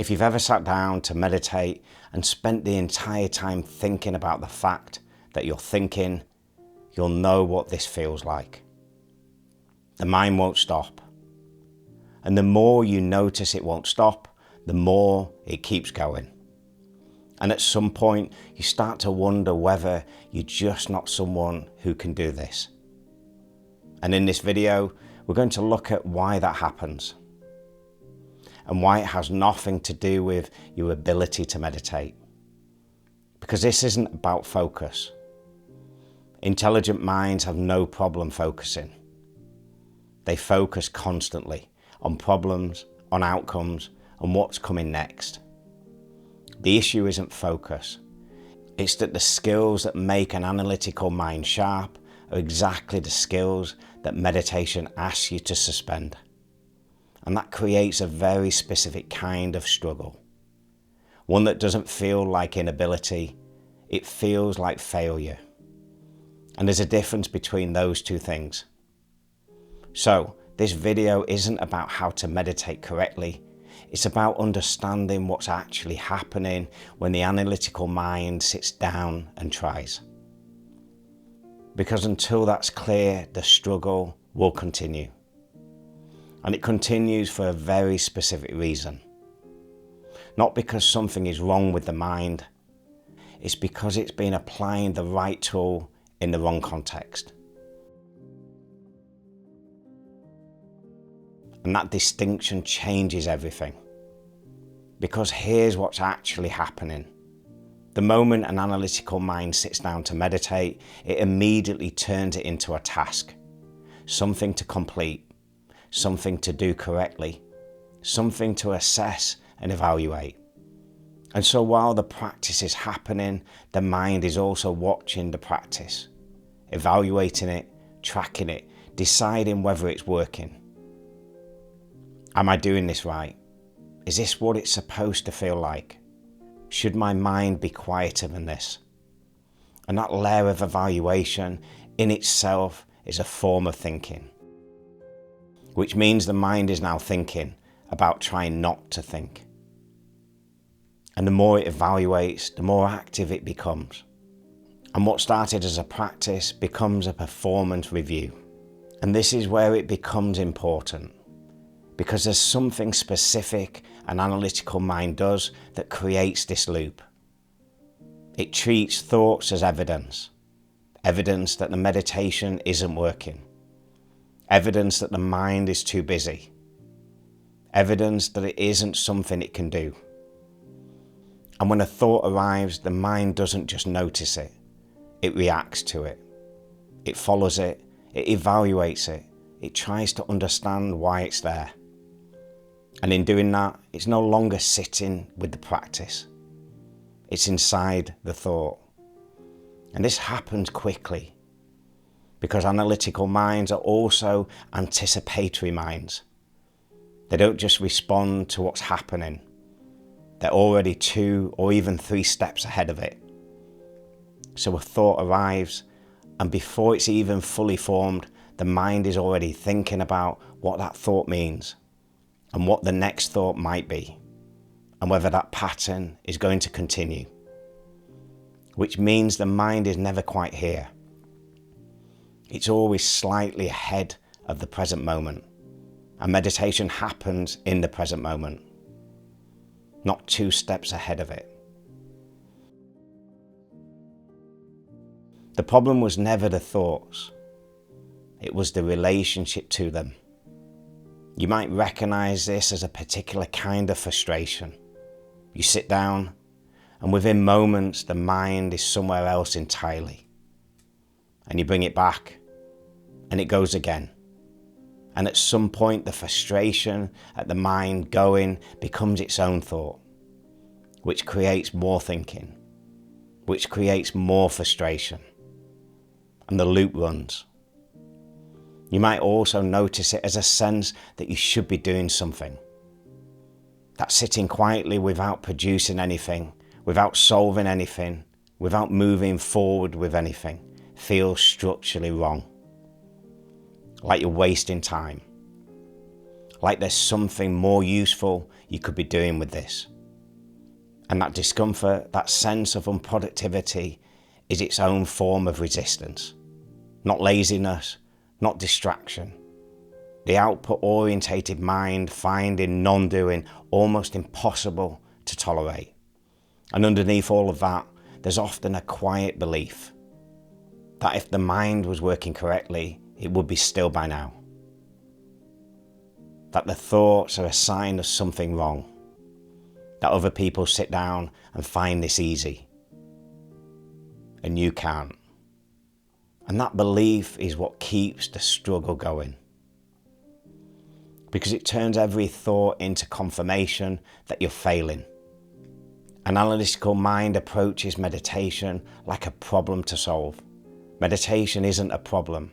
If you've ever sat down to meditate and spent the entire time thinking about the fact that you're thinking, you'll know what this feels like. The mind won't stop. And the more you notice it won't stop, the more it keeps going. And at some point, you start to wonder whether you're just not someone who can do this. And in this video, we're going to look at why that happens and why it has nothing to do with your ability to meditate. Because this isn't about focus. Intelligent minds have no problem focusing. They focus constantly on problems, on outcomes, and what's coming next. The issue isn't focus. It's that the skills that make an analytical mind sharp are exactly the skills that meditation asks you to suspend. And that creates a very specific kind of struggle. One that doesn't feel like inability, it feels like failure. And there's a difference between those two things. So, this video isn't about how to meditate correctly. It's about understanding what's actually happening when the analytical mind sits down and tries. Because until that's clear, the struggle will continue. And it continues for a very specific reason. Not because something is wrong with the mind. It's because it's been applying the right tool in the wrong context. And that distinction changes everything. Because here's what's actually happening. The moment an analytical mind sits down to meditate, it immediately turns it into a task. Something to complete, something to do correctly, something to assess and evaluate. And so while the practice is happening, the mind is also watching the practice, evaluating it, tracking it, deciding whether it's working. Am I doing this right? Is this what it's supposed to feel like? Should my mind be quieter than this? And that layer of evaluation in itself is a form of thinking. Which means the mind is now thinking about trying not to think. And the more it evaluates, the more active it becomes. And what started as a practice becomes a performance review. And this is where it becomes important. Because there's something specific an analytical mind does that creates this loop. It treats thoughts as evidence. Evidence that the meditation isn't working. Evidence that the mind is too busy. Evidence that it isn't something it can do. And when a thought arrives, the mind doesn't just notice it. It reacts to it. It follows it. It evaluates it. It tries to understand why it's there. And in doing that, it's no longer sitting with the practice. It's inside the thought. And this happens quickly because analytical minds are also anticipatory minds. They don't just respond to what's happening. They're already 2 or even 3 steps ahead of it. So a thought arrives, and before it's even fully formed, the mind is already thinking about what that thought means and what the next thought might be, and whether that pattern is going to continue. Which means the mind is never quite here. It's always slightly ahead of the present moment, and meditation happens in the present moment, not 2 steps ahead of it. The problem was never the thoughts, it was the relationship to them. You might recognize this as a particular kind of frustration. You sit down, and within moments, the mind is somewhere else entirely. And you bring it back, and it goes again. And at some point, the frustration at the mind going becomes its own thought, which creates more thinking, which creates more frustration. And the loop runs. You might also notice it as a sense that you should be doing something. That sitting quietly without producing anything, without solving anything, without moving forward with anything, feels structurally wrong. Like you're wasting time. Like there's something more useful you could be doing with this. And that discomfort, that sense of unproductivity, is its own form of resistance. Not laziness, not distraction. The output-orientated mind finding non-doing almost impossible to tolerate. And underneath all of that, there's often a quiet belief that if the mind was working correctly, it would be still by now. That the thoughts are a sign of something wrong. That other people sit down and find this easy, and you can't. And that belief is what keeps the struggle going. Because it turns every thought into confirmation that you're failing. An analytical mind approaches meditation like a problem to solve. Meditation isn't a problem.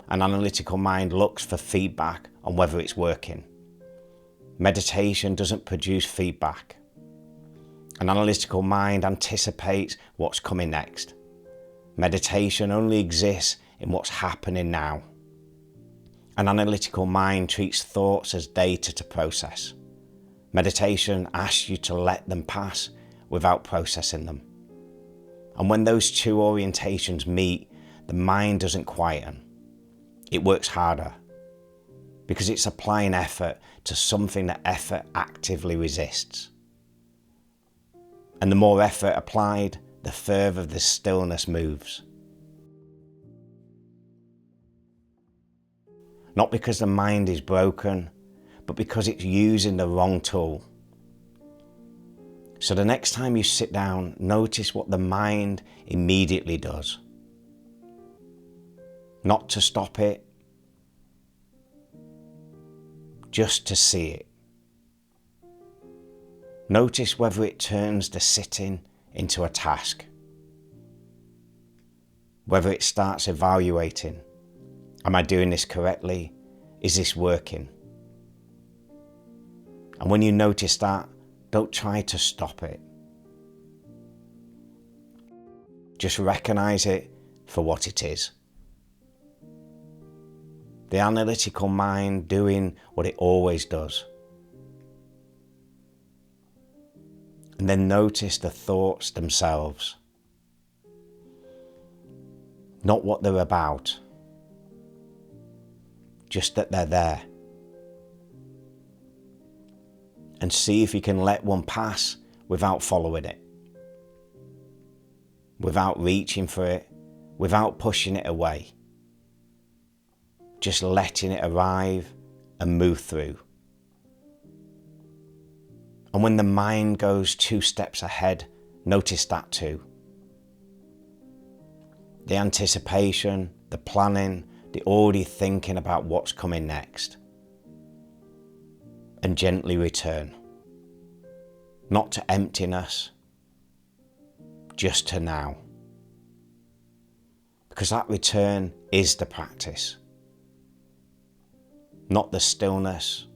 An analytical mind looks for feedback on whether it's working. Meditation doesn't produce feedback. An analytical mind anticipates what's coming next. Meditation only exists in what's happening now. An analytical mind treats thoughts as data to process. Meditation asks you to let them pass without processing them. And when those two orientations meet, the mind doesn't quieten. It works harder because it's applying effort to something that effort actively resists. And the more effort applied, the further the stillness moves. Not because the mind is broken, but because it's using the wrong tool. So the next time you sit down, notice what the mind immediately does. Not to stop it, just to see it. Notice whether it turns the sitting into a task. Whether it starts evaluating. Am I doing this correctly? Is this working? And when you notice that, don't try to stop it. Just recognize it for what it is. The analytical mind doing what it always does. And then notice the thoughts themselves. Not what they're about. Just that they're there. And see if you can let one pass without following it. Without reaching for it, without pushing it away. Just letting it arrive and move through. And when the mind goes 2 steps ahead, notice that too. The anticipation, the planning, the already thinking about what's coming next. And gently return. Not to emptiness, just to now. Because that return is the practice. Not the stillness,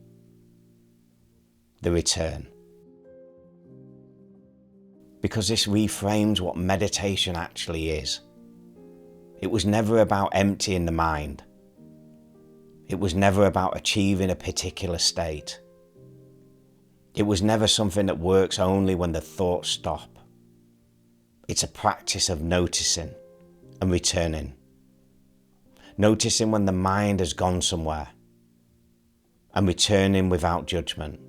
the return. Because this reframes what meditation actually is. It was never about emptying the mind. It was never about achieving a particular state. It was never something that works only when the thoughts stop. It's a practice of noticing and returning. Noticing when the mind has gone somewhere and returning without judgment.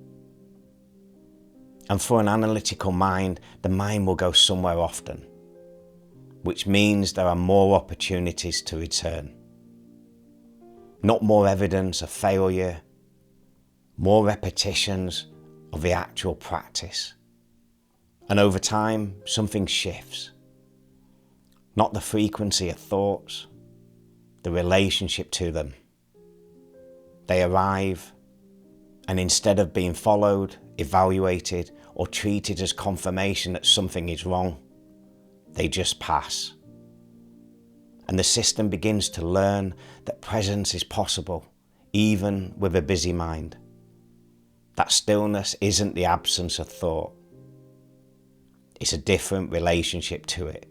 And for an analytical mind, the mind will go somewhere often, which means there are more opportunities to return. Not more evidence of failure, more repetitions of the actual practice. And over time, something shifts. Not the frequency of thoughts, the relationship to them. They arrive, and instead of being followed, evaluated, or treated as confirmation that something is wrong, they just pass. And the system begins to learn that presence is possible, even with a busy mind. That stillness isn't the absence of thought. It's a different relationship to it.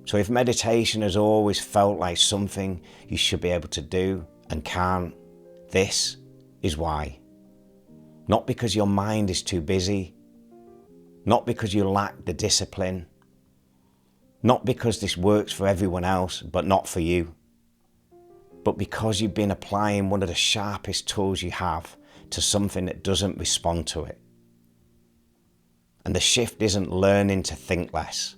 So if meditation has always felt like something you should be able to do and can't, this is why. Not because your mind is too busy, not because you lack the discipline, not because this works for everyone else but not for you, but because you've been applying one of the sharpest tools you have to something that doesn't respond to it. And the shift isn't learning to think less.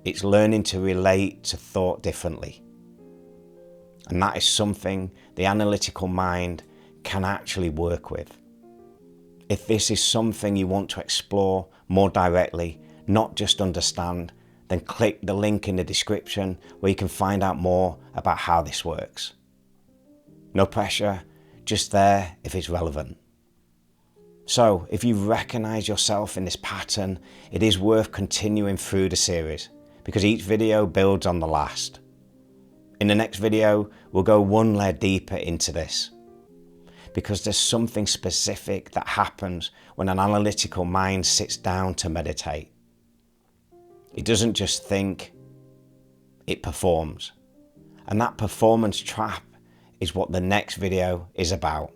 It's learning to relate to thought differently. And that is something the analytical mind can actually work with. If this is something you want to explore more directly, not just understand, then click the link in the description where you can find out more about how this works. No pressure, just there if it's relevant. So, if you recognize yourself in this pattern, it is worth continuing through the series because each video builds on the last. In the next video, we'll go one layer deeper into this because there's something specific that happens when an analytical mind sits down to meditate. It doesn't just think, it performs. And that performance trap is what the next video is about.